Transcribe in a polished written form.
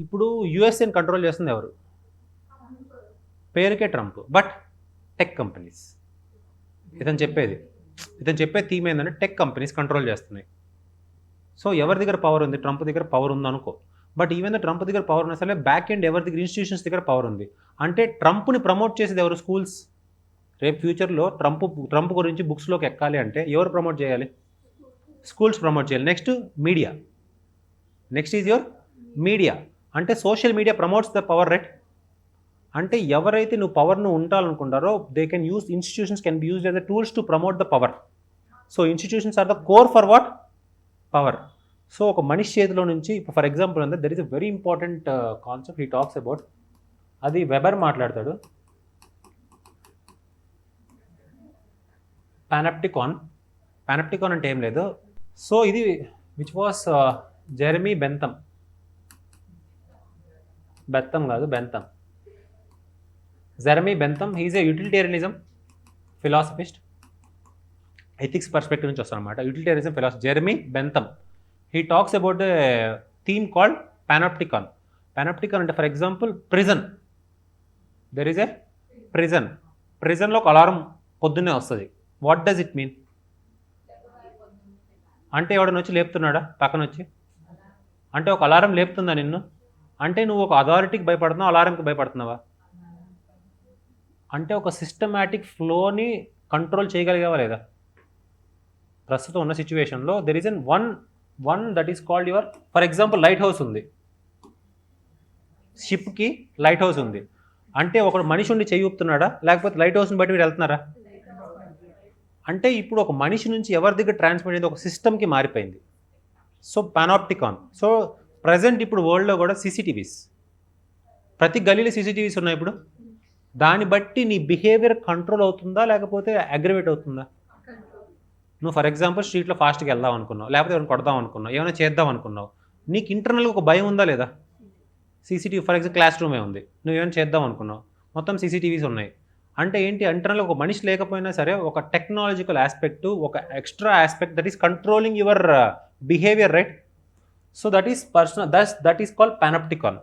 ఇప్పుడు యుఎస్ఏని కంట్రోల్ చేస్తుంది ఎవరు? పేరుకే ట్రంప్, బట్ టెక్ కంపెనీస్. ఇతను చెప్పే థీమ్ ఏంటంటే టెక్ కంపెనీస్ కంట్రోల్ చేస్తున్నాయి. సో ఎవరి దగ్గర పవర్ ఉంది? ట్రంప్ దగ్గర పవర్ ఉంది అనుకో. బట్ ఈవెన్ ట్రంప్ దగ్గర పవర్ ఉన్నా సరే బ్యాక్ ఎండ్ ఎవరి దగ్గర? ఇన్స్టిట్యూషన్స్ దగ్గర పవర్ ఉంది. అంటే ట్రంప్ని ప్రమోట్ చేసేది ఎవరు? స్కూల్స్. రేపు ఫ్యూచర్లో ట్రంప్ గురించి బుక్స్లోకి ఎక్కాలి అంటే ఎవరు ప్రమోట్ చేయాలి? స్కూల్స్ ప్రమోట్ చేయాలి. Next media. Next is your media. అంటే social media promotes the power, right? అంటే ఎవరైతే నువ్వు పవర్ను ఉండాలనుకుంటారో they can use, institutions can be used as the tools to promote the power. So institutions are the core for what? Power. So ఒక మనిషి చేతిలో నుంచి, ఇప్పుడు ఫర్ ఎగ్జాంపుల్ అంటే there is a very important concept he talks about. అది Weber మాట్లాడతాడు. Panopticon అంటే ఏం లేదు. సో ఇది which was Jeremy Bentham Jeremy Bentham. He is a utilitarianism philosophist. Ethics perspective నుంచి వస్తాను అనమాట. Utilitarianism philosophy. Jeremy Bentham he talks about a theme called panopticon. Panopticon అంటే for example prison. There is a ప్రిజన్లో ఒక alarm పొద్దున్నే వస్తుంది. What does it mean? అంటే ఎవడని వచ్చి లేపుతున్నాడా పక్కన వచ్చి? అంటే ఒక అలారం లేపుతుందా నిన్ను? అంటే నువ్వు ఒక అథారిటీకి భయపడుతున్నావు, అలారంకి భయపడుతున్నావా? అంటే ఒక సిస్టమాటిక్ ఫ్లోని కంట్రోల్ చేయగలిగావా లేదా? ప్రస్తుతం ఉన్న సిచ్యువేషన్లో there is one that is called your, for example light house ఉంది. షిప్కి లైట్ హౌస్ ఉంది. అంటే ఒక మనిషి ఉండి చేయి ఊపుతున్నాడా, లేకపోతే లైట్ హౌస్ని బట్టి మీరు వెళ్తున్నారా? అంటే ఇప్పుడు ఒక మనిషి నుంచి ఎవరి దగ్గర ట్రాన్స్మిట్ అయింది? ఒక సిస్టమ్కి మారిపోయింది. సో పానాప్టికాన్. సో ప్రజెంట్ ఇప్పుడు వరల్డ్లో కూడా సీసీటీవీస్, ప్రతి గల్లీలో సీసీటీవీస్ ఉన్నాయి. ఇప్పుడు దాన్ని బట్టి నీ బిహేవియర్ కంట్రోల్ అవుతుందా లేకపోతే అగ్రివేట్ అవుతుందా? నువ్వు ఫర్ ఎగ్జాంపుల్ స్ట్రీట్లో ఫాస్ట్గా వెళ్దాం అనుకున్నావు, లేకపోతే ఎవరైనా కొడదాం అనుకున్నావు, ఏమైనా చేద్దాం అనుకున్నావు, నీకు ఇంటర్నల్గా ఒక భయం ఉందా లేదా? సీసీటీవీ ఫర్ ఎగ్జాంపుల్ క్లాస్ రూమే ఉంది, నువ్వేమైనా చేద్దాం అనుకున్నావు, మొత్తం సీసీటీవీస్ ఉన్నాయి. అంటే ఏంటి? ఇంటర్నల్ ఒక మనిషి లేకపోయినా సరే ఒక టెక్నాలజికల్ ఆస్పెక్ట్, ఒక extra aspect that is controlling your behaviour, right? So that is personal, that is called పానప్టికాన్.